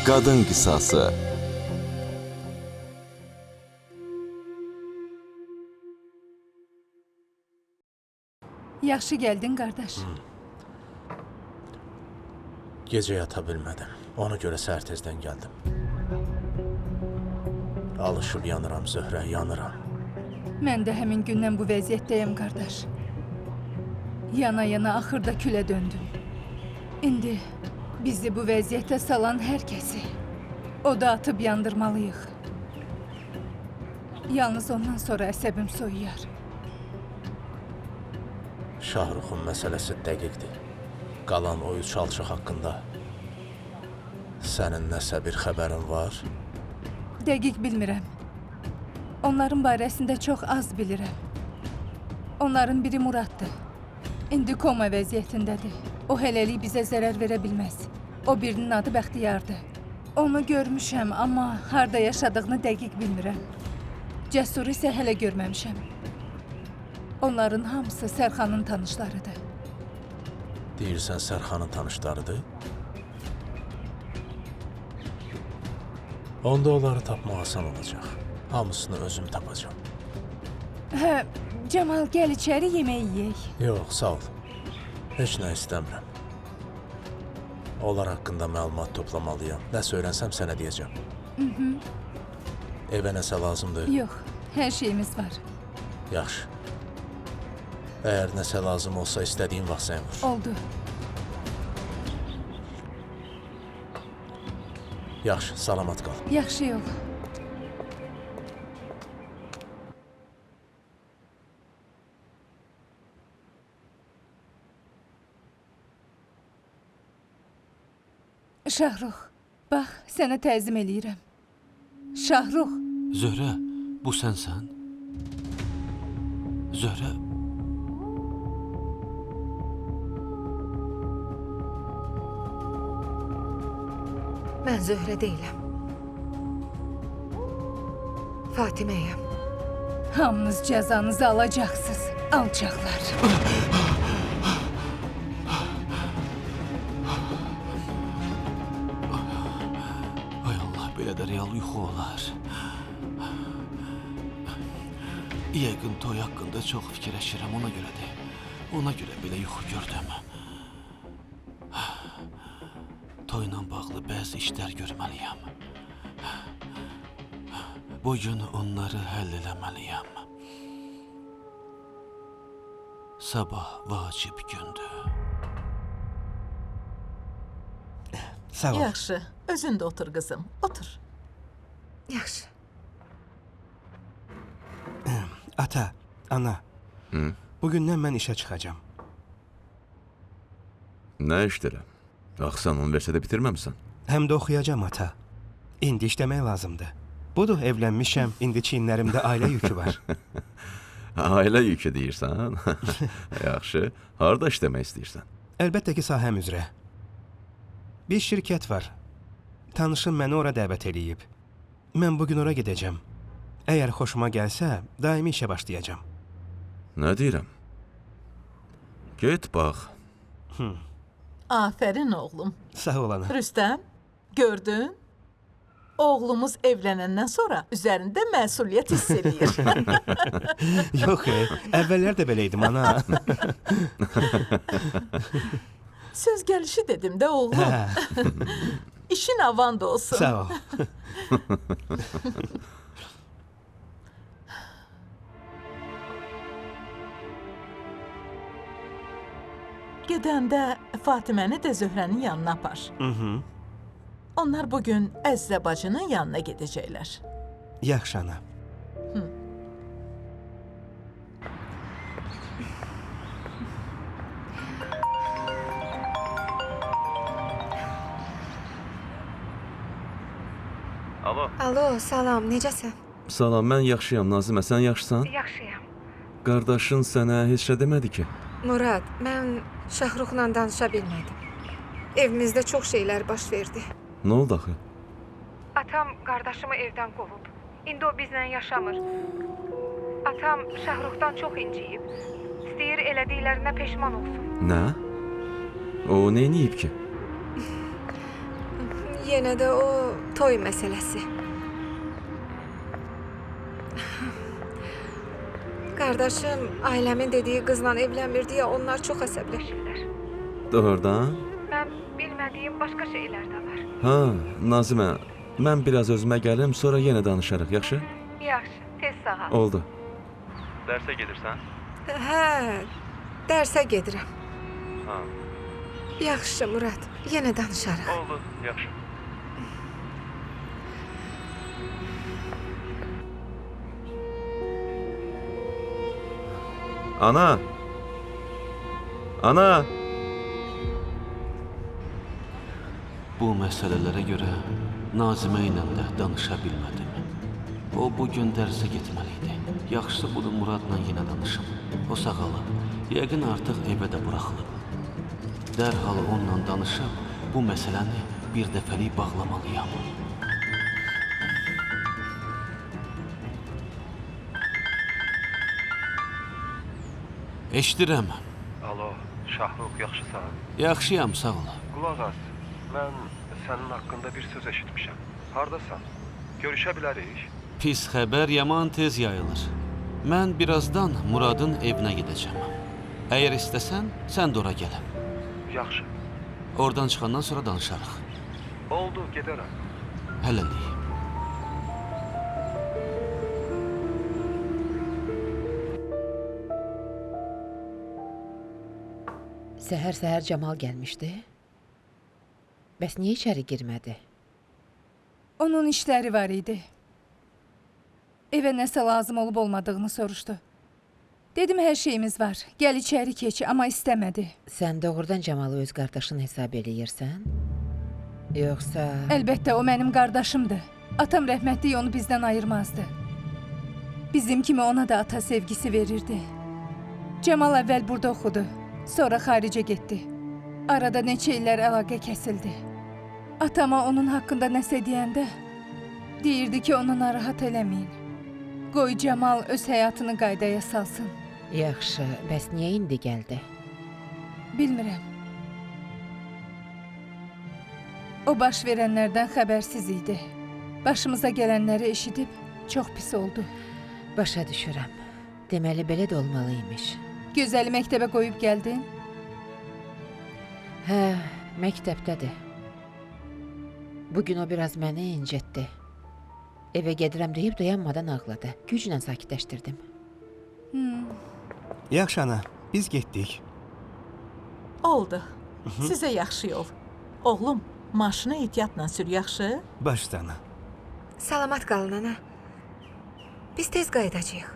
Qadın qisası. Yaxşı gəldin, qardaş. Gecə yata bilmədim. Ona görə səhər tezdən gəldim. Alışıb yanıram Zöhrə, yanıram. Mən də həmin gündən bu vəziyyətdəyəm, qardaş. Yana-yana axırda külə döndüm. İndi bizi bu vəziyyətə salan hər kəsi oda atıb yandırmalıyıq. Yalnız ondan sonra əsəbim soyuyar. Şahruxun məsələsi dəqiqdir. Qalan o üç alçaq haqqında sənin nəsə bir xəbərin var? Dəqiq bilmirəm. Onların barəsində çox az bilirəm. Onların biri Muraddır. İndi koma vəziyyətindədir. O hələlik bizə zərər verə bilməz. O birinin adı Bəxtiyardır. Onu görmüşəm, amma harda yaşadığını dəqiq bilmirəm. Cəsuru isə hələ görməmişəm. Onların hamısı Sərxanın tanışlarıdır. Deyirsən Sərxanın tanışlarıdır? Onda onları tapmaq asan olacaq. Hamısını özüm tapacağam. Hə, Cəmal, gəl içəri yemək yeyək. Yox, sağ ol. Heç nə istəmirəm. Onlar haqqında məlumat toplamalıyam. Nəsə öyrənsəm sənə deyəcəm. Evə nəsə lazımdır? Yox, hər şeyimiz var. Yaxşı. Əgər nəsə lazım olsa istədiyin vaxt sən vur. Oldu. Yaxşı, salamat qal. Yaxşı yol. Şahrux, bax, sənə təzim eləyirəm. Şahrux, Zöhrə, bu sənsən? Zöhrə, Mən Zöhrə deyiləm. Fatiməyəm. hamınız cəzanızı alacaqsınız, alçaqlar. ay Allah, belə də real yuxu olar. Yəqin toy haqqında çox fikirləşirəm, ona görədir. Ona görə belə yuxu gördüm. Toyla bağlı bəzi işlər görməliyəm. Bugün onları həll eləməliyəm. Sabah vacib gündür. Sağ ol. Yaxşı, özün də otur qızım, otur. Yaxşı. Ata, ana. Bugündən mən işə çıxacağam. Nə işdirəm? Axı sən universitetə bitirməmsən. Həm də oxuyacağam ata. İndi işləmək lazımdır. Budur, evlənmişəm, indi çiyinlərimdə ailə yükü var. Ailə yükü deyirsən? Yaxşı. Harda işləmək istəyirsən? Əlbəttə ki, sahəm üzrə. Bir şirkət var. Tanışım məni ora dəvət eləyib. Mən bugün ora gedəcəm. Əgər xoşuma gəlsə, daimi işə başlayacağam. Nə deyirəm? Get bax. Afərin oğlum. Sağ ol ana. Rüstəm, gördün? Oğlumuz evlənəndən sonra üzərində məsuliyyət hiss eləyir. Yox, əvvəllər də belə idim ana. Söz gəlişi dedim də oğlum. İşin avan da olsun. Sağ ol. Gedəndə Fatiməni də Zöhrənin yanına apar. Onlar bugün Əzzə bacının yanına gedəcəklər. Yaxşı ana. Alo, salam, necəsən? Salam, mən yaxşıyam Nazimə, sən yaxşısan? Yaxşıyam. Qardaşın sənə heç nə demədi ki? Murad, mən Şahruxla danışa bilmədim. Evimizdə çox şeylər baş verdi. Nə oldu axı? Atam qardaşımı evdən qovub. İndi o bizlə yaşamır. Atam Şahruxdan çox inciyib. İstəyir elədiklərinə peşman olsun. Nə? O neyniyib ki? Yenə də o toy məsələsi. Qardaşım ailəmin dediyi qızla evlənmir deyə onlar çox əsəbləşirlər. Doğrudan? Mən bilmədiyim başqa şeylər də var. Ha, Nazimə, mən biraz özümə gəlim, sonra yenə danışarıq, yaxşı? Yaxşı, tez sağal. Oldu. Dərsə gedirsən? Hə, dərsə gedirəm. Ha. Yaxşı Murad, yenə danışarıq. Oldu, yaxşı. Ana! Ana! Bu məsələlərə görə Nazimə ilə də danışa bilmədim. O bugün dərsə getməli idi. Yaxşısı budur Muradla yenə danışım. O sağalıb, yəqin artıq evə də buraxılıb. Dərhal onunla danışıb bu məsələni bir dəfəlik bağlamalıyam. Eşidirəm. Alo, Şahrux, yaxşısan? Yaxşıyam, sağ ol. Qulaq as, mən sənin haqqında bir söz eşitmişəm. Hardasan? Görüşə bilərik? Pis xəbər yaman tez yayılır. Mən birazdan Muradın evinə gedəcəm. Əgər istəsən, sən də ora gəl. Yaxşı. Oradan çıxandan sonra danışarıq. Oldu, gedərəm. Hələlik. Səhər-səhər Camal gəlmişdi. Bəs niyə içəri girmədi? Onun işləri var idi. Evə nəsə lazım olub olmadığını soruşdu. Dedim hər şeyimiz var. Gəl içəri keç, amma istəmədi. Sən doğrudan Camalı öz qardaşın hesab eləyirsən? Yoxsa... Əlbəttə o mənim qardaşımdır. Atam rəhmətlik onu bizdən ayırmazdı. Bizim kimi ona da ata sevgisi verirdi. Camal əvvəl burada oxudu. Sonra xaricə getdi. Arada neçə illər əlaqə kəsildi. Atama onun haqqında nəsə deyəndə deyirdi ki, onu narahat eləməyin. Qoy Camal öz həyatını qaydaya salsın. Yaxşı, bəs niyə indi gəldi? Bilmirəm. O baş verənlərdən xəbərsiz idi. Başımıza gələnləri eşidib çox pis oldu. Başa düşürəm. Deməli belə də olmalıymış. Gözəli məktəbə qoyub gəldin? Hə, məktəbdədir. Bugün o biraz məni incitdi. Evə gedirəm deyib dayanmadan ağladı. Güclə sakitləşdirdim. Yaxşı ana, biz getdik. Oldu. Sizə yaxşı yol. Oğlum, maşını ehtiyatla sür, yaxşı? Baş üstə ana. Salamat qalın ana. Biz tez qayıdacağıq.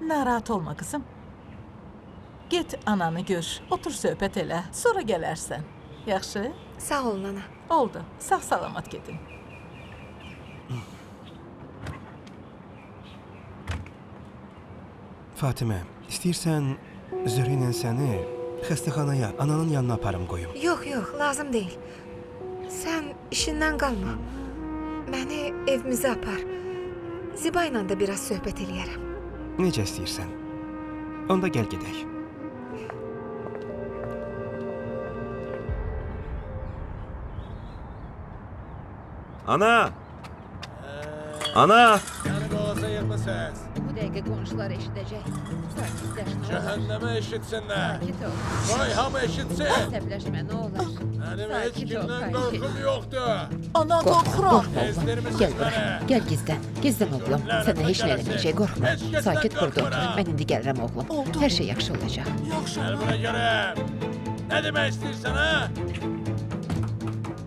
Narahat olma qızım. Get ananı gör, otur söhbət elə, sonra gələrsən. Yaxşı? Sağ olun ana. Oldu. Sağ-salamat gedin. Fatimə, istəyirsən Zöhrə ilə səni xəstəxanaya, ananın yanına aparım qoyum. Yox, lazım deyil. Sən işindən qalma. Məni evimizə apar. Ziba ilə də biraz söhbət eləyərəm. Necə istəyirsən. Onda gəl gedək. Ana! Ana! Yəni boğaza yığmısınız. Bu dəqiqə qonşular eşidəcək. Sakitləş, nə olar? Cəhənnəmə eşitsinlər. Sakit ol. Qoy hamı eşitsin. Əsəbləşmə, nə olar? Mənim heç Sakit ol, kimdən xahiş qorxum edirəm. yoxdur. Ana Qorxma, qorxuram. qorxma oğlum. Ezdirmisiniz Gəl bura, məni. gəl gizlən. Gizlən oğlum. Sənə heç nə eləməyəcək, qorxma. Heç kəsdən Sakit burada otur. qorxmuram. Mən indi gəlirəm oğlum. Oldu. Hər şey yaxşı olacaq. Yaxşı. Gəl bura görəm. Nə demək istəyirsən, ha?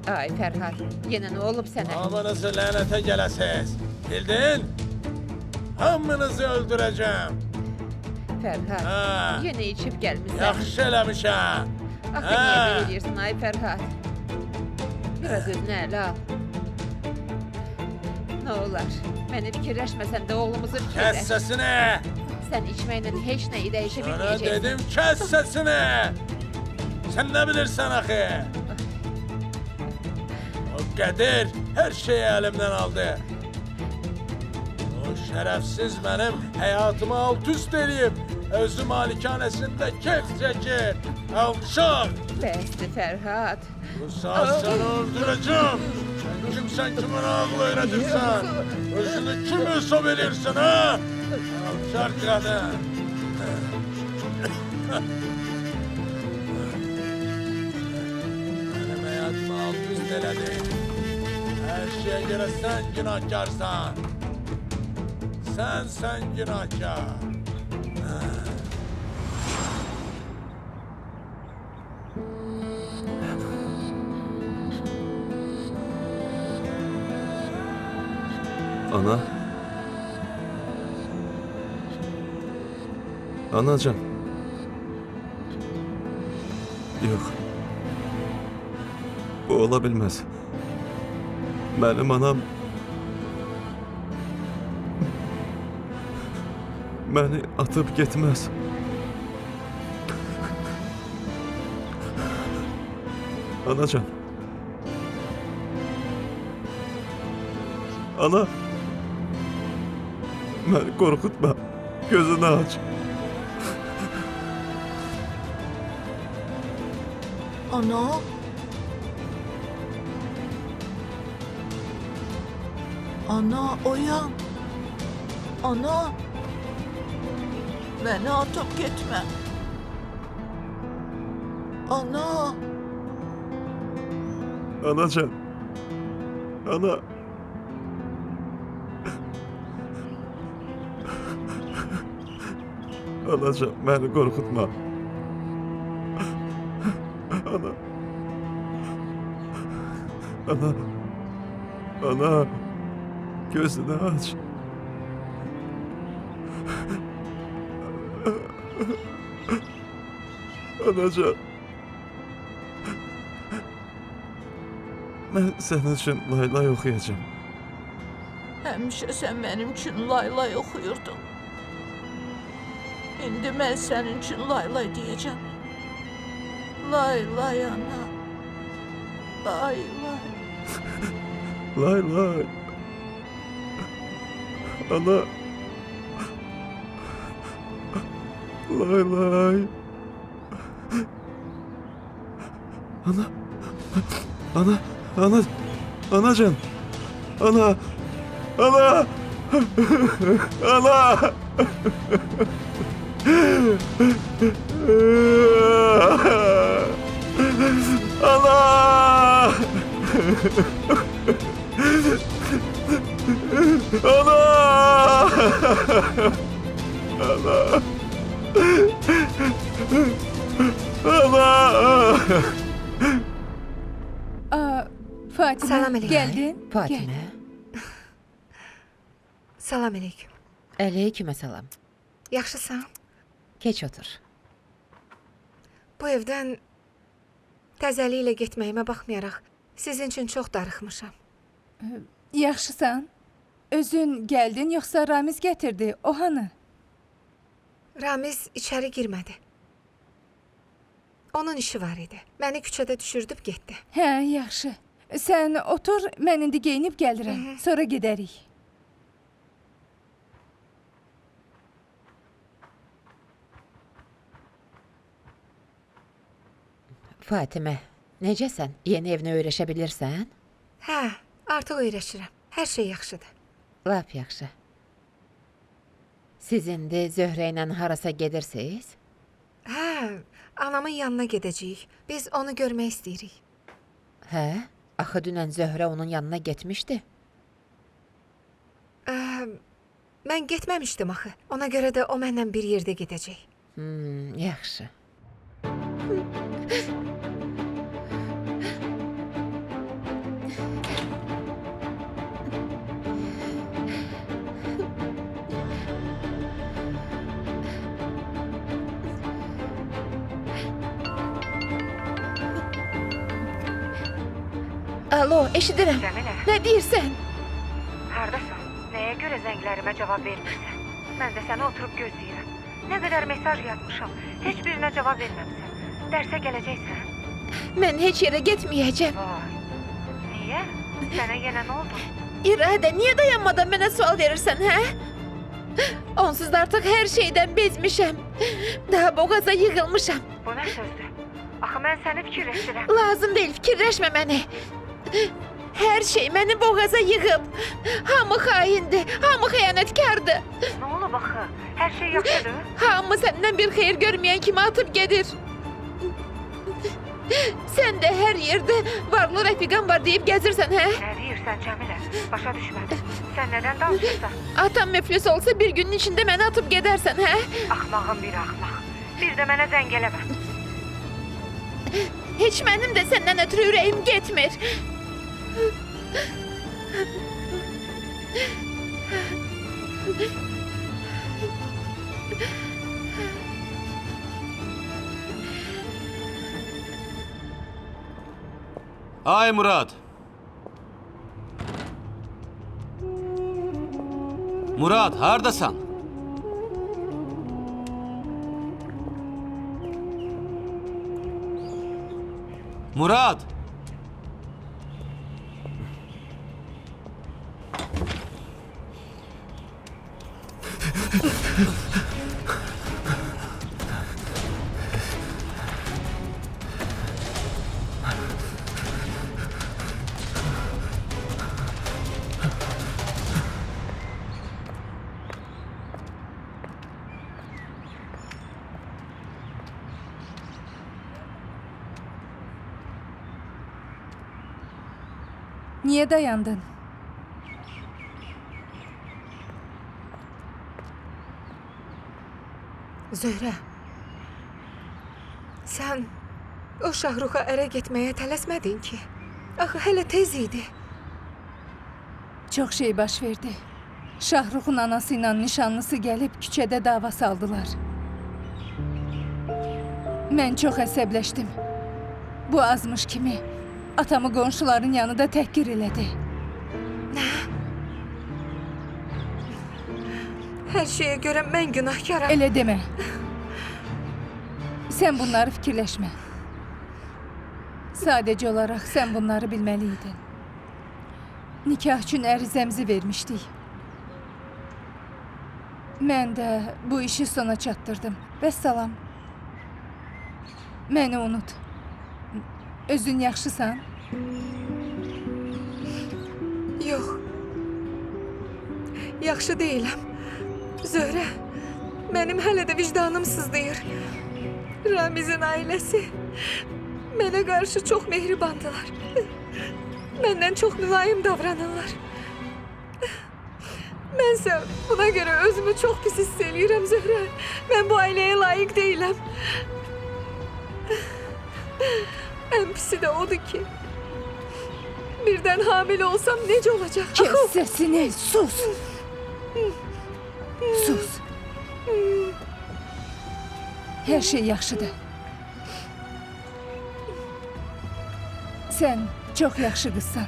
Ay Fərhad, yenə nə olub sənə? Hamınızı lənətə gələsiz. Bildin? Hamınızı öldürəcəm. Fərhad, Ha. yenə içib gəlmisən. Yaxşı eləmişəm. Axı niyə belə edirsən ay Fərhad? Biraz özünə ələ al. Nə olar, məni fikirləşməsən də oğlumuzu Kəs fikirləş. səsini. Sən içməklə heç nəyi dəyişə Sana bilməyəcəksən. dedim kəs səsini. Sən nə bilirsən axı? O Qədir hər şeyi əlimdən aldı. O şərəfsiz mənim həyatımı alt-üst eləyib, özü malikanəsində keyf çəkir. Alçaq! Bəsdir Fərhad. Bu saat səni öldürəcəm. Görürsən kimin ağıl öyrədirsən? Özünü kim hesab edirsən, ha? Alçar qadın. Mənim həyatımı alt üst elədin. Hər şeyə görə sən günahkarsan. Sən günahkar. Ana. Anacan. Yox. Bu ola bilməz. Mənim anam məni atıb getməz. Anacan. Ana. Məni qorxutma. Gözünü aç. Ana. Ana uyan. Ana. Beni atıp gitme. Ana. Anacan. Ana. Anacan, məni qorxutma. Ana. Ana. Ana. Gözünü aç. Anacan. Mən sənin üçün laylay oxuyacağım. Həmişə sən mənim üçün laylay oxuyurdun. İndi mən sənin üçün laylay deyəcəm. Laylay ana. Laylay. Laylay. Ana. Laylay. Ana. Ana. Ana. Anacan. Ana. Ana. Ana. Ana. Fatime, Salam aleyküm. geldin. Fatimə. Salam aleyküm. Əleykümə salam. Yaxşısan? Keç otur. Bu evdən təzəliklə getməyimə baxmayaraq sizin üçün çox darıxmışam. Yaxşısan? Özün geldin yoksa Ramiz getirdi. O hanı? Ramiz içəri girmədi. Onun işi var idi. Məni küçədə düşürdüb getdi. Hə, yaxşı. Sen otur, mən indi geyinib gəlirəm. Sonra gedərik. Fatimə, necəsən? Yeni evinə öyrəşə bilirsən? Hə, artıq öyrəşirəm. Hər şey yaxşıdır. Lap yaxşı. Siz indi Zöhrə ilə harasa gedirsiniz? Hə, anamın yanına gedəcəyik. Biz onu görmək istəyirik. Hə? Axı dünən Zöhrə onun yanına getmişdi. Mən getməmişdim axı. Ona görə də o mənlə bir yerdə gedəcək. Yaxşı. Alo, eşidirəm. Cəmilə, Nə deyirsən? hardasan? Nəyə görə zənglərimə cavab vermirsən? Mən də səni oturub gözləyirəm. Nə qədər mesaj yazmışam, heç birinə cavab verməmsən. Dərsə gələcəksən? Mən heç yerə getməyəcəm. Vay, niyə? Sənə yenə nə oldu? İradə, niyə dayanmadan mənə sual verirsən, hə? Onsuz da artıq hər şeydən bezmişəm. Daha boğaza yığılmışam. Bu nə sözdür? Axı mən səni fikirləşirəm. Lazım deyil, fikirləşmə məni. Hər şey məni boğaza yığıb. Hamı xaindir, hamı xəyanətkardır. Nə olub axı? Hər şey yaxşıdır? Hamı səndən bir xeyir görməyən kimi atıb gedir. Sən də hər yerdə varlı rəfiqan var deyib gəzirsən, hə? Nə deyirsən Cəmilə? Başa düşmədim. Sən nədən danışırsan? Atam müflis olsa bir günün içində məni atıb gedərsən, hə? Axmağın bir axmaq. Bir də mənə zəng eləmə. Heç mənim də səndən ötürü ürəyim getmir. Ay Murad. Murad, hardasan? Murad. Niye dayandın? Zöhrə, sən o Şahruxa ərə getməyə tələsmədin ki. Axı hələ tez idi. Çox şey baş verdi. Şahrux'un anası ilə nişanlısı gəlib küçədə dava saldılar. Mən çox əsəbləşdim. Bu azmış kimi atamı qonşuların yanında təhqir elədi. Hər şeyə görə mən günahkaram. Elə demə. Sən bunları fikirləşmə. Sadəcə olaraq sən bunları bilməliydin. Nikah üçün ərizəmizi vermişdik. Mən də bu işi sona çatdırdım. Vəssalam. Məni unut. Özün yaxşısan? Yox. Yaxşı deyiləm. Zöhrə, mənim hələ də vicdanım sızlayır. Ramizin ailəsi mənə qarşı çox mehribandılar. Məndən çox mülayim davranırlar. Mənsə buna görə özümü çox pis hiss eləyirəm Zöhrə. Mən bu ailəyə layiq deyiləm. Ən pisi də odur ki, birdən hamilə olsam necə olacaq? Kes sesini, sus! Sus! Hər şey yaxşıdır. Sən çox yaxşı qızsan.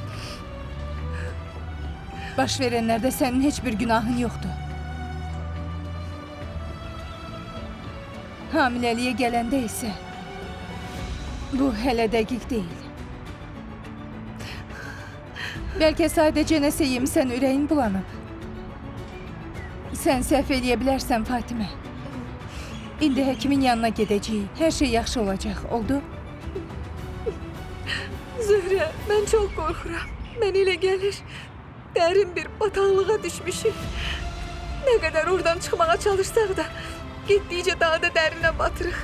Baş verənlərdə sənin heç bir günahın yoxdur. Hamiləliyə gələndə isə bu hələ dəqiq deyil. Bəlkə sadəcə nəsə yemisən, ürəyin bulanıb. Sən səhv eləyə bilərsən Fatimə. İndi həkimin yanına gedəcəyik. Hər şey yaxşı olacaq, oldu? Zöhrə, mən çox qorxuram. Mən elə gəlir, dərin bir bataqlığa düşmüşük. Nə qədər oradan çıxmağa çalışsaq da, getdikcə daha da dərinə batırıq.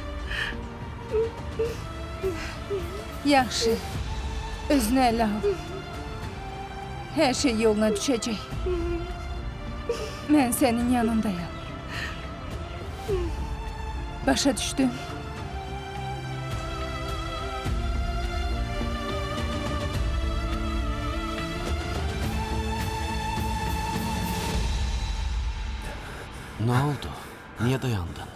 Yaxşı, özünə ələ al. Hər şey yoluna düşəcək. Mən sənin yanındayam. Başa düşdün? Nə oldu? Niyə dayandın?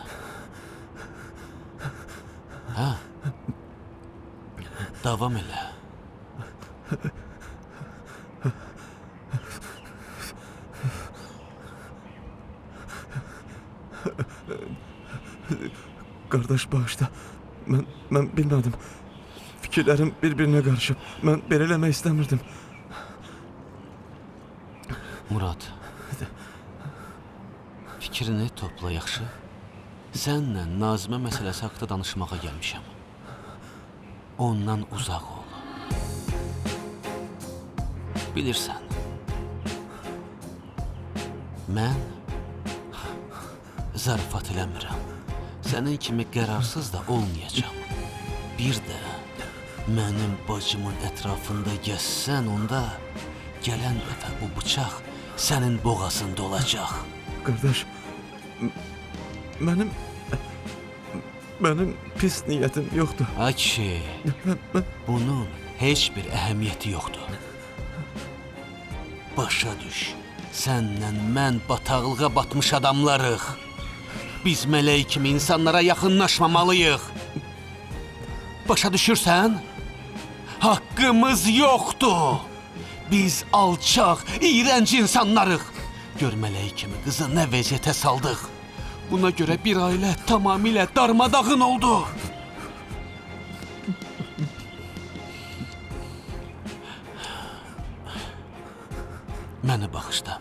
Hə? Davam elə. Qardaş bağışla. Mən bilmədim. Fikirlərim bir-birinə qarışıb. Mən belə eləmək istəmirdim. Murad. Fikrini topla, yaxşı? Sənlə Nazimə məsələsi haqda danışmağa gəlmişəm. Ondan uzaq ol. bilirsən, mən zarafat eləmirəm. Sənin kimi qərarsız da olmayacağam. Bir də mənim bacımın ətrafında gəzsən, onda gələn dəfə bu bıçaq sənin boğazında olacaq. Qardaş, mənim pis niyyətim yoxdur. Ay kişi, bunun heç bir əhəmiyyəti yoxdur. Başa düş, sənlə mən bataqlığa batmış adamlarıq. Biz mələk kimi insanlara yaxınlaşmamalıyıq. Başa düşürsən? Haqqımız yoxdur. Biz alçaq, iyrənc insanlarıq. Gör mələk kimi qızı nə vəziyyətə saldıq. Buna görə bir ailə tamamilə darmadağın oldu. Məni bağışla.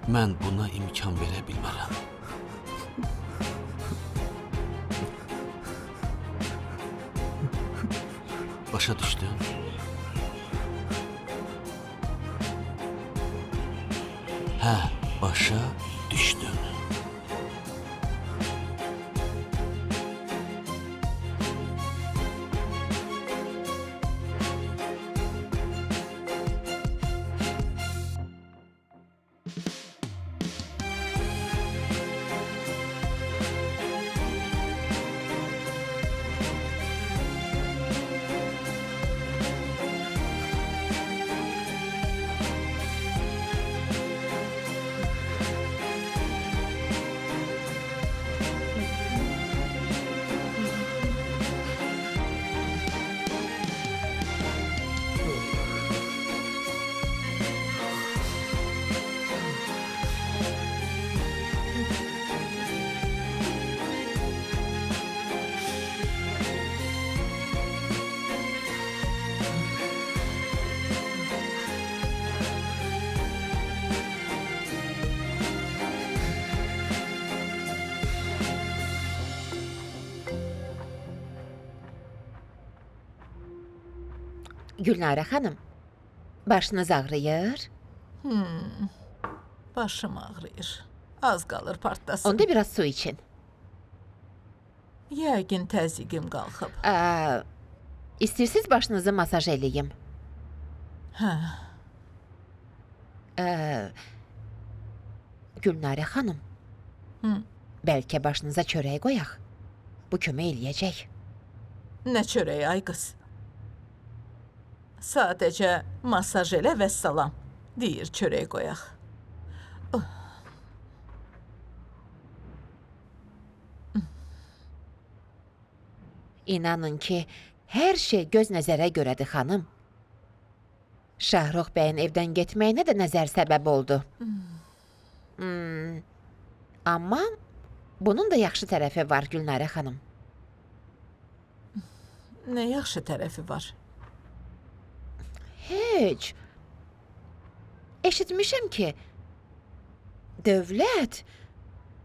Mən buna imkan verə bilmərəm. Başa düşdün? Hə, başa düşdün. Gülnara xanım, başınız ağrıyır? Başım ağrıyır. Az qalır partlasın. Onda biraz su için. Yəqin təzyiqim qalxıb. İstəyirsiniz başınızı masaj eləyim. Hə, Gülnara xanım, bəlkə başınıza çörək qoyaq. Bu kömək eləyəcək. nə çörəyi ay qız. Sadəcə masaj elə və salam. Deyir çörək qoyaq. İnanın ki, hər şey göz nəzərə görədir xanım. Şahrux bəyin evdən getməyinə də nəzər səbəb oldu. Amma bunun da yaxşı tərəfi var Gülnara xanım. Nə yaxşı tərəfi var. Heç. Eşitmişəm ki, dövlət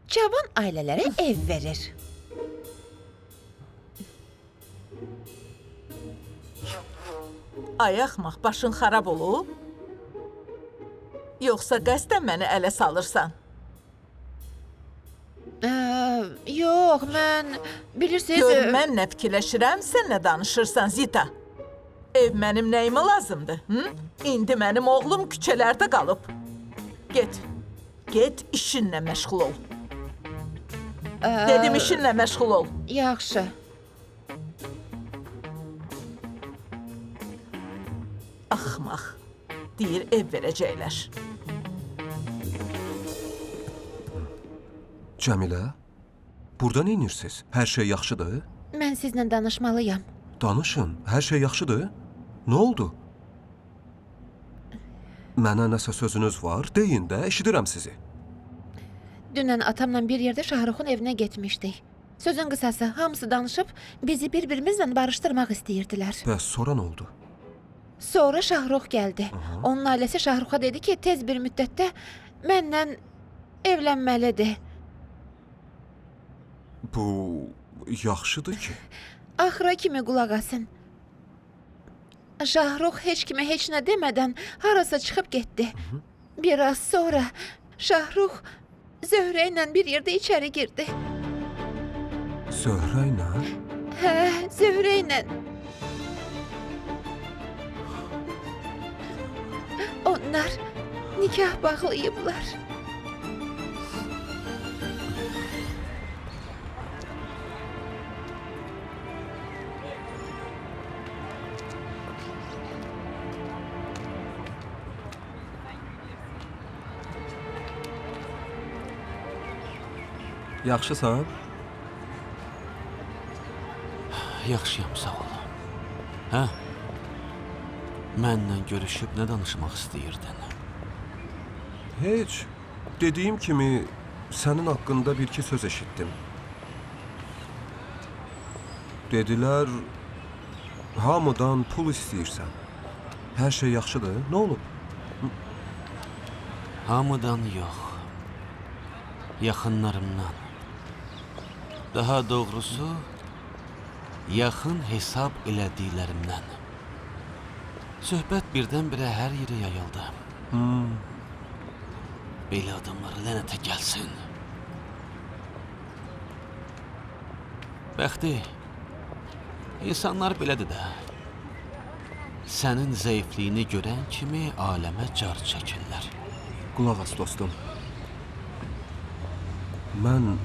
cavan ailələrə ev verir. Ay axmaq, başın xarab olub? Yoxsa qəsdən məni ələ salırsan? Yox, mən bilirsiniz... Gör, mən nə fikirləşirəm, sən nə danışırsan Zita? Ev mənim nəyimə lazımdır? İndi mənim oğlum küçələrdə qalıb. Get işinlə məşğul ol. Dedim işinlə məşğul ol. Yaxşı. Axmaq, deyir ev verəcəklər. Cəmilə, burada nə edirsiniz? Hər şey yaxşıdır? Mən sizlə danışmalıyam. Danışın, hər şey yaxşıdır? Nə oldu? Mənə nəsə sözünüz var? Deyin də, eşidirəm sizi. Dünən atamla bir yerdə Şahruxun evinə getmişdik. Sözün qısası, hamısı danışıb bizi bir-birimizlə barışdırmaq istəyirdilər. Bəs sonra nə oldu? Sonra Şahrux gəldi. Onun ailəsi Şahruxa dedi ki, tez bir müddətdə mənlə evlənməlidir. Bu yaxşıdır ki. Axıra kimi qulaq asın. Şahrux heç kimə heç nə demədən harasa çıxıb getdi. Biraz sonra Şahrux Zöhrə ilə bir yerdə içəri girdi. Zöhrə ilə? Hə, Zöhrə ilə. Onlar nikah bağlayıblar. Yaxşısan? Yaxşıyam, sağ ol. Hə? Mənlə görüşüb nə danışmaq istəyirdin? Heç. Dediyim kimi sənin haqqında bir-iki söz eşitdim. Dedilər, hamıdan pul istəyirsən. Hər şey yaxşıdır, nə olub? Hamıdan yox. Yaxınlarımdan. Daha doğrusu, yaxın hesab elədiklərimdən. Söhbət birdən-birə hər yerə yayıldı. Belə adamlara lənətə gəlsin. Bəxti, insanlar belədir də. Sənin zəifliyini görən kimi aləmə car çəkirlər. Qulaq as, dostum. Mən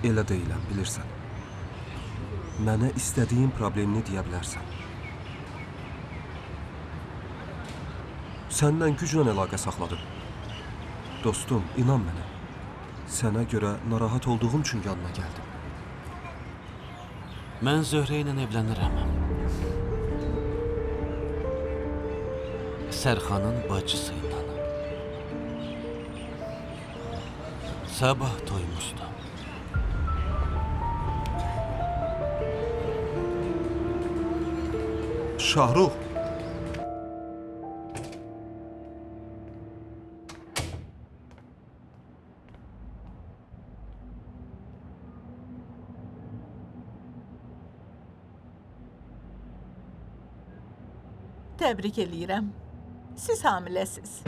elə deyiləm, bilirsən. Mənə istədiyin problemini deyə bilərsən. Səndən güclə əlaqə saxladım. Dostum, inan mənə. Sənə görə narahat olduğum üçün yanına gəldim. Mən Zöhrə ilə evlənirəm. Sərxanın bacısı ilə. Sabah toymuşdu. Şahrux! Təbrik eləyirəm. Siz hamiləsiz.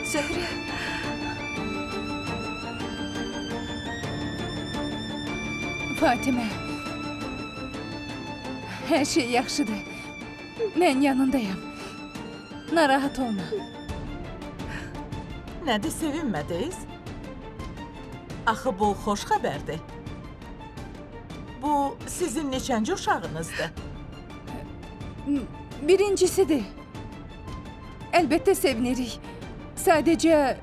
Zöhrə. Fatimə. Hər şey yaxşıdır. Mən yanındayam. Narahat olma. Nədir, sevinmədiniz? Axı bu xoş xəbərdir. Bu sizin neçənci uşağınızdır? Birincisidir. Əlbəttə sevinirik. Sadəcə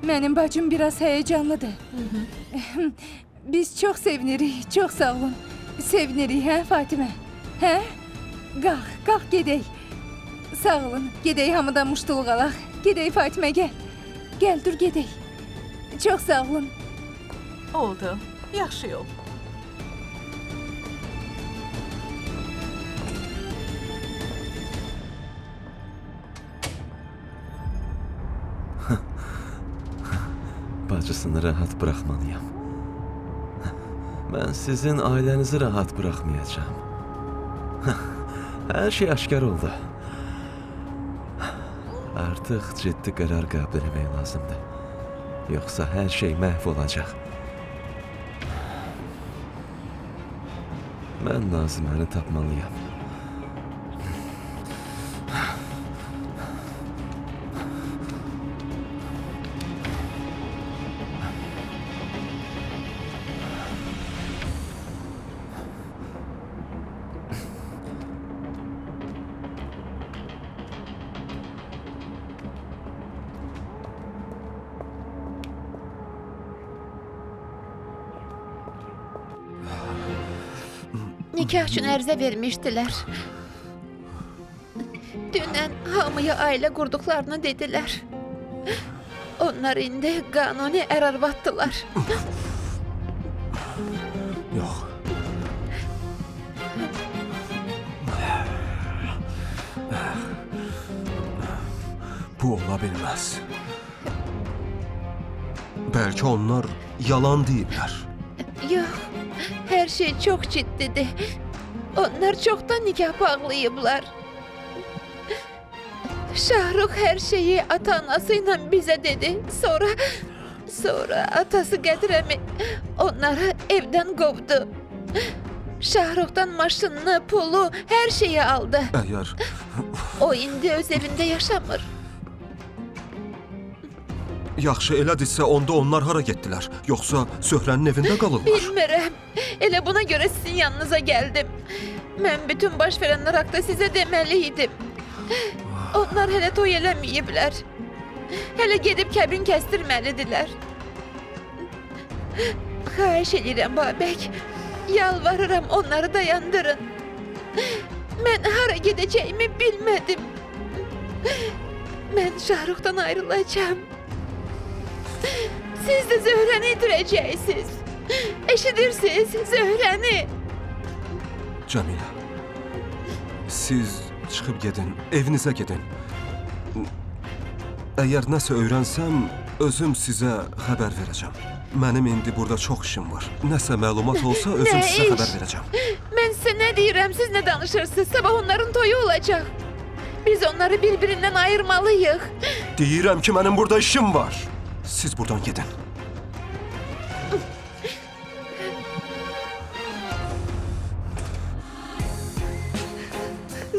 mənim bacım biraz həyəcanlıdır. Biz çox sevinirik, çox sağ olun. Sevinirik, hə Fatimə? Hə? Qalx gedək. Sağ olun, gedək hamıdan muştuluq alaq. Gedək Fatimə, gəl. Gəl, dur gedək. Çox sağ olun. Oldu, yaxşı yol. Bacısını rahat bırakmalıyam. Ben sizin ailenizi rahat bırakmayacağım. Her şey aşkar oldu. Artık ciddi karar kabul etmek lazımdı. Yoksa her şey mahvolacak. Ben Nazime'ni tapmalıyam. Nikah üçün ərizə vermişdilər. Dünən hamıya ailə qurduqlarını dedilər. Onlar indi qanuni ər-arvaddılar. Yox. Bu ola bilməz. Bəlkə onlar yalan deyiblər. Yox, hər şey çox ciddidir. Onlar çoxdan nikah bağlayıblar. Şahrux hər şeyi ata-anası ilə bizə dedi. Sonra atası Qədirəmi onları evdən qovdu. Şahruxdan maşınını, pulu, hər şeyi aldı. Əgər O indi öz evində yaşamır. yaxşı elədirsə, onda onlar hara getdilər? Yoxsa Söhrənin evində qalırlar? Bilmirəm. Elə buna görə sizin yanınıza gəldim. Mən bütün baş verənlər haqqında sizə deməli idim. Onlar hələ toy eləməyiblər. Hələ gedib kəbin kəstirməlidirlər. Xahiş edirəm Babək. Yalvarıram, onları dayandırın. Mən hara gedəcəyimi bilmədim. Mən Şahruxdan ayrılacağım. Siz də Zöhrəni itirəcəksiniz. Eşidirsiniz Zöhrəni? Cəmilə, siz çıxıb gedin, evinizə gedin. Əgər nəsə öyrənsəm, özüm sizə xəbər verəcəm. Mənim indi burada çox işim var. Nəsə məlumat olsa, özüm Nə sizə iş? xəbər verəcəm. Mən sizə nə deyirəm, siz nə danışırsınız? Sabah onların toyu olacaq. Biz onları bir-birindən ayırmalıyıq. Deyirəm ki, mənim burada işim var. Siz buradan gedin.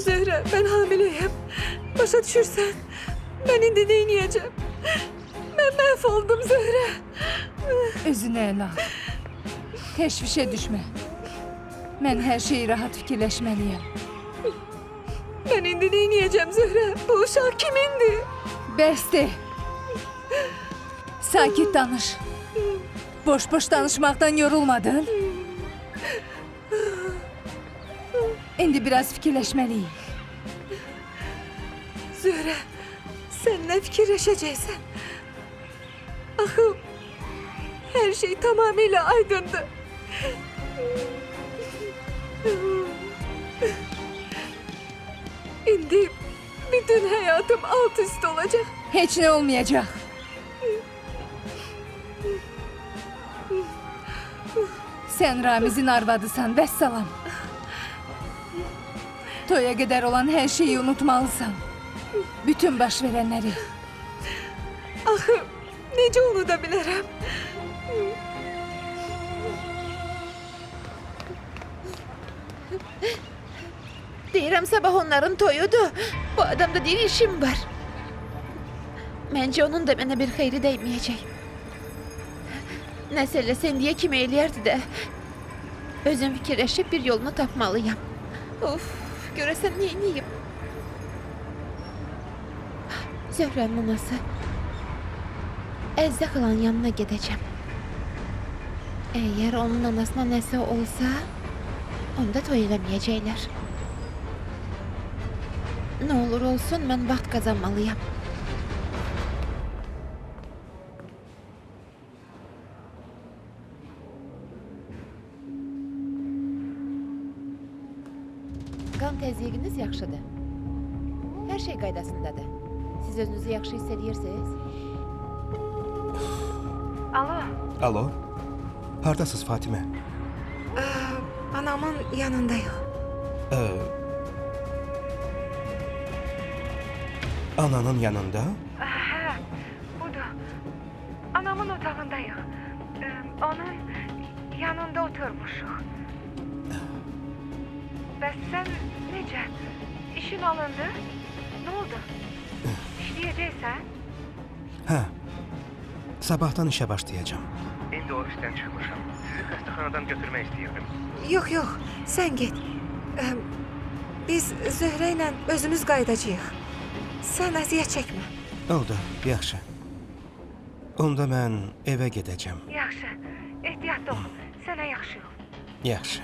Zöhrə, mən hamiləyəm. Başa düşürsən? Mən indi neyniyəcəm? Mən məhv oldum Zöhrə. Özünü ələ al. Təşvişə düşmə. Mən hər şeyi rahat fikirləşməliyəm. Mən indi neyniyəcəm Zöhrə? Bu uşaq kimindir? Bəsdir. Sakit danış. Boş-boş danışmaqdan yorulmadın? İndi biraz fikirləşməliyik. Zöhrə, sən nə fikirləşəcəksən? Axı, hər şey tamamilə aydındır. İndi bütün həyatım alt üst olacaq. Heç nə olmayacaq. Sən Ramizin arvadısan, vəssalam. Toya qədər olan hər şeyi unutmalısan. Bütün baş verənləri. Axı, necə unuda bilərəm? Deyirəm sabah onların toyudur. Bu adamda deyir işim var. Məncə onun da mənə bir xeyri dəyməyəcək. Nəsə eləsə indiyə kimi eləyərdi də. Özüm fikirləşib bir yolunu tapmalıyam. Of, görəsən neyniyim? Zöhrənin anası. Əzzə xalanın yanına gedəcəm. Əgər onun anasına nəsə olsa, onda toy eləməyəcəklər. Nə olur olsun, mən vaxt qazanmalıyam. Qan təzyiqiniz yaxşıdır. Hər şey qaydasındadır. Siz özünüzü yaxşı hiss edirsiniz? Alo, Alo. Hardasınız Fatimə? Anamın yanındayıq. Ananın yanında? hə, budur. Anamın otağındayıq. Onun yanında oturmuşuq. Bəs sən necə? İşin alındı? Nə oldu? İşləyəcəksən? Hə. Sabahdan işə başlayacağam. İndi o işdən çıxmışam. Sizi xəstəxanadan götürmək istəyirdim. Yox, yox, sən get. Biz Zöhrə ilə özümüz qayıdacağıq. Sən əziyyət çəkmə. Oldu, yaxşı. Onda mən evə gedəcəm. Yaxşı, ehtiyatlı ol. Sənə yaxşı ol. Yaxşı.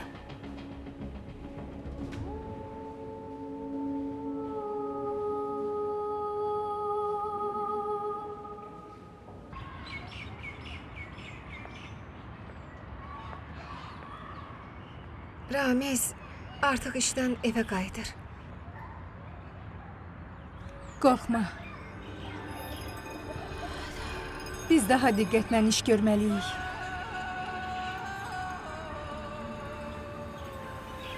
Ramiz artıq işdən evə qayıdır. Qorxma. Biz daha diqqətlə iş görməliyik.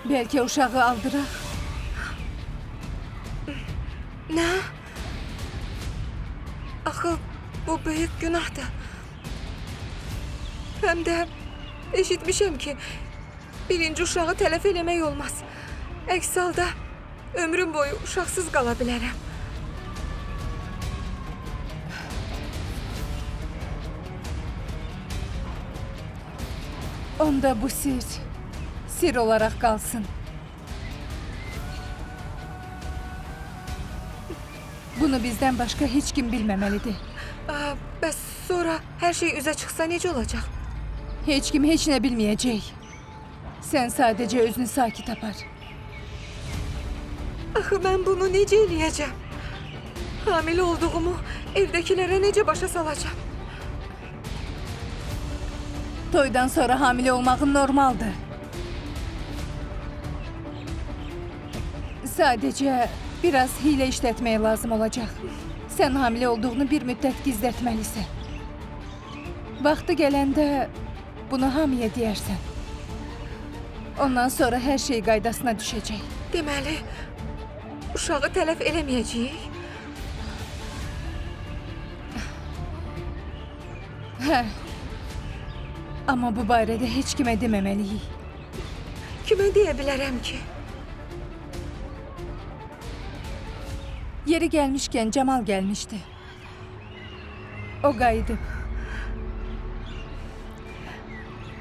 Bəlkə uşağı aldıraq. Nə? Axı bu böyük günahdır. Həm də eşitmişəm ki, birinci uşağı tələf eləmək olmaz. Əks halda ömrüm boyu uşaqsız qala bilərəm. Onda bu sir olaraq qalsın. Bunu bizdən başqa heç kim bilməməlidir. Bəs sonra hər şey üzə çıxsa necə olacaq? Heç kim heç nə bilməyəcək. Sən sadəcə özünü sakit apar. Axı mən bunu necə eləyəcəm? Hamilə olduğumu evdəkilərə necə başa salacağım? Toydan sonra hamilə olmağın normaldır. Sadəcə biraz hiylə işlətməyə lazım olacaq. Sən hamilə olduğunu bir müddət gizlətməlisən. Vaxtı gələndə bunu hamıya deyərsən. Ondan sonra hər şey qaydasına düşəcək. Deməli, uşağı tələf eləməyəcəyik? Hə. Amma bu barədə heç kimə deməməliyik. Kimə deyə bilərəm ki? Yeri gəlmişkən Camal gəlmişdi. O qayıdıb.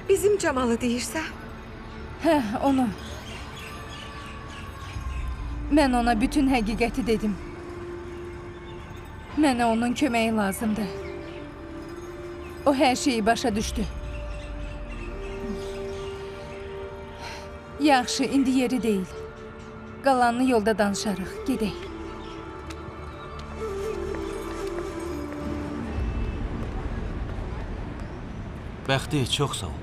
Bizim Camalı deyirsən? Hə, onu. Mən ona bütün həqiqəti dedim. Mənə onun köməyi lazımdır. O hər şeyi başa düşdü. Yaxşı, indi yeri deyil. Qalanını yolda danışarıq. Gedək. Bəxti, çox sağ ol.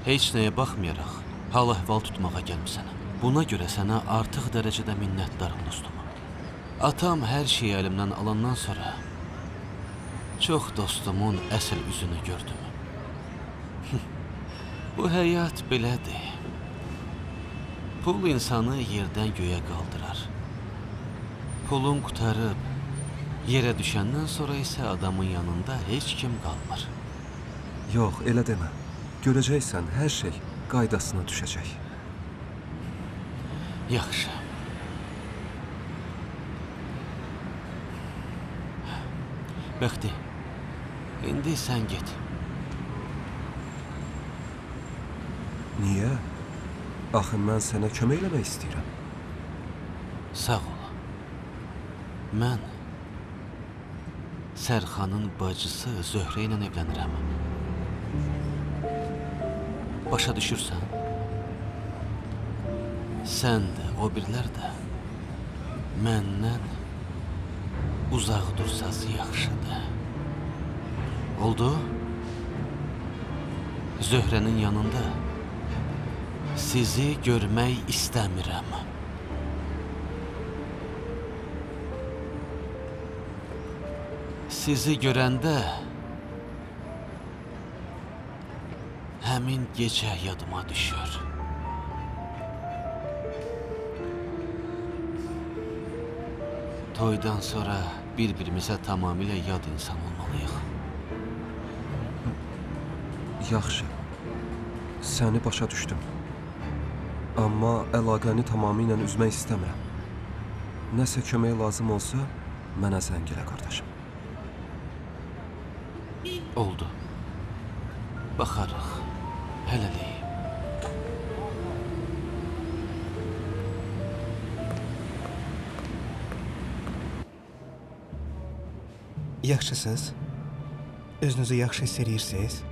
Heç nəyə baxmayaraq, hal-əhval tutmağa gəlmisən. Buna görə sənə artıq dərəcədə minnətdarım dostum. Atam hər şeyi əlimdən alandan sonra çox dostumun əsl üzünü gördüm. Bu həyat belədir. Pul insanı yerdən göyə qaldırar. Pulun qutarıb, yerə düşəndən sonra isə adamın yanında heç kim qalmır. Yox, elə demə. Görəcəksən, hər şey qaydasına düşəcək. Yaxşı. Bəxti, indi sən get. Niyə? Axı mən sənə kömək eləmək istəyirəm. Sağ ol. Mən Sərxanın bacısı Zöhrə ilə evlənirəm. Başa düşürsən? Sən də, o birlər də məndən uzaq dursaz yaxşıdır. Oldu? Zöhrənin yanında sizi görmək istəmirəm. Sizi görəndə həmin gecə yadıma düşür. Toydan sonra bir-birimizə tamamilə yad insan olmalıyıq. Yaxşı. Səni başa düşdüm. Amma əlaqəni tamamilə üzmək istəmirəm. Nəsə kömək lazım olsa, mənə zəng elə qardaşım. Oldu. Baxarıq. Hələlik. Yaxşısınız? Özünüzü yaxşı hiss edirsiniz?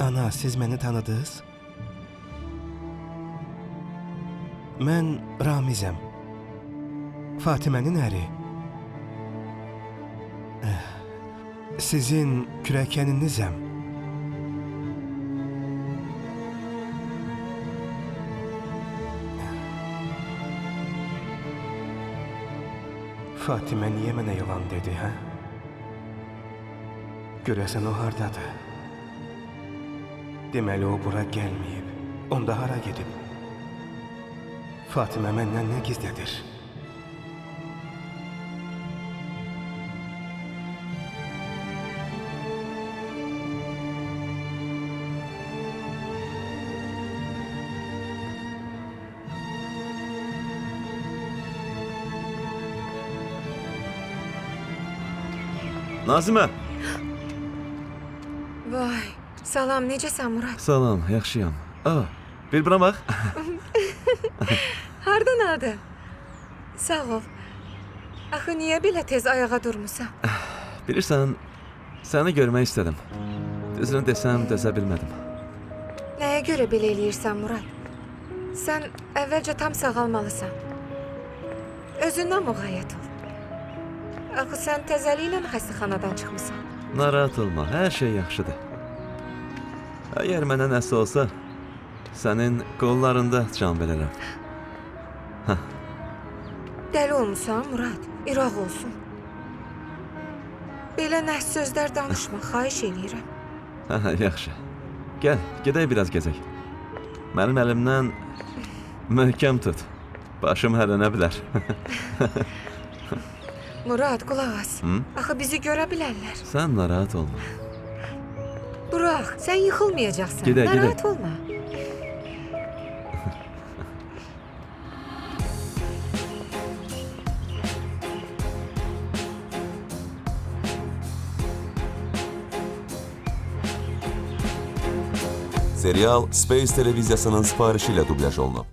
Ana, siz məni tanıdınız? Mən Ramizəm. Fatimənin əri. Sizin kürəkəninizəm. Fatimə niyə mənə yalan dedi, hə? Görəsən o hardadır? Deməli o bura gəlməyib. Onda hara gedib? Fatimə məndən nə gizlədir? Nazimə! Vay, salam, necəsən Murad? Salam, yaxşıyam. Bir buna bax. Hardan aldın? Sağ ol. Axı niyə belə tez ayağa durmusan? Bilirsən, səni görmək istədim. Düzünü desəm, dözə bilmədim. Nəyə görə belə eləyirsən Murad? Sən əvvəlcə tam sağalmalısan. Özündən müğayyət ol. Axı sən təzəliklə xəstəxanadan çıxmısan. Narahat olma, hər şey yaxşıdır. Əgər mənə nəsə olsa, sənin qollarında can verərəm. Dəli olmusan Murad, İraq olsun. Belə nəhs sözlər danışma, xahiş eləyirəm. Yaxşı. Gəl, gedək biraz gəzək. Mənim əlimdən möhkəm tut. Başım hərlənə bilər. Murad, qulaq as. Axı bizi görə bilərlər. Sən narahat olma. Burax, sən yıxılmayacaqsan. Gedək, Narahat gedək. olma. Serial Space televiziyasının sifarişi ilə dublyaj olunub.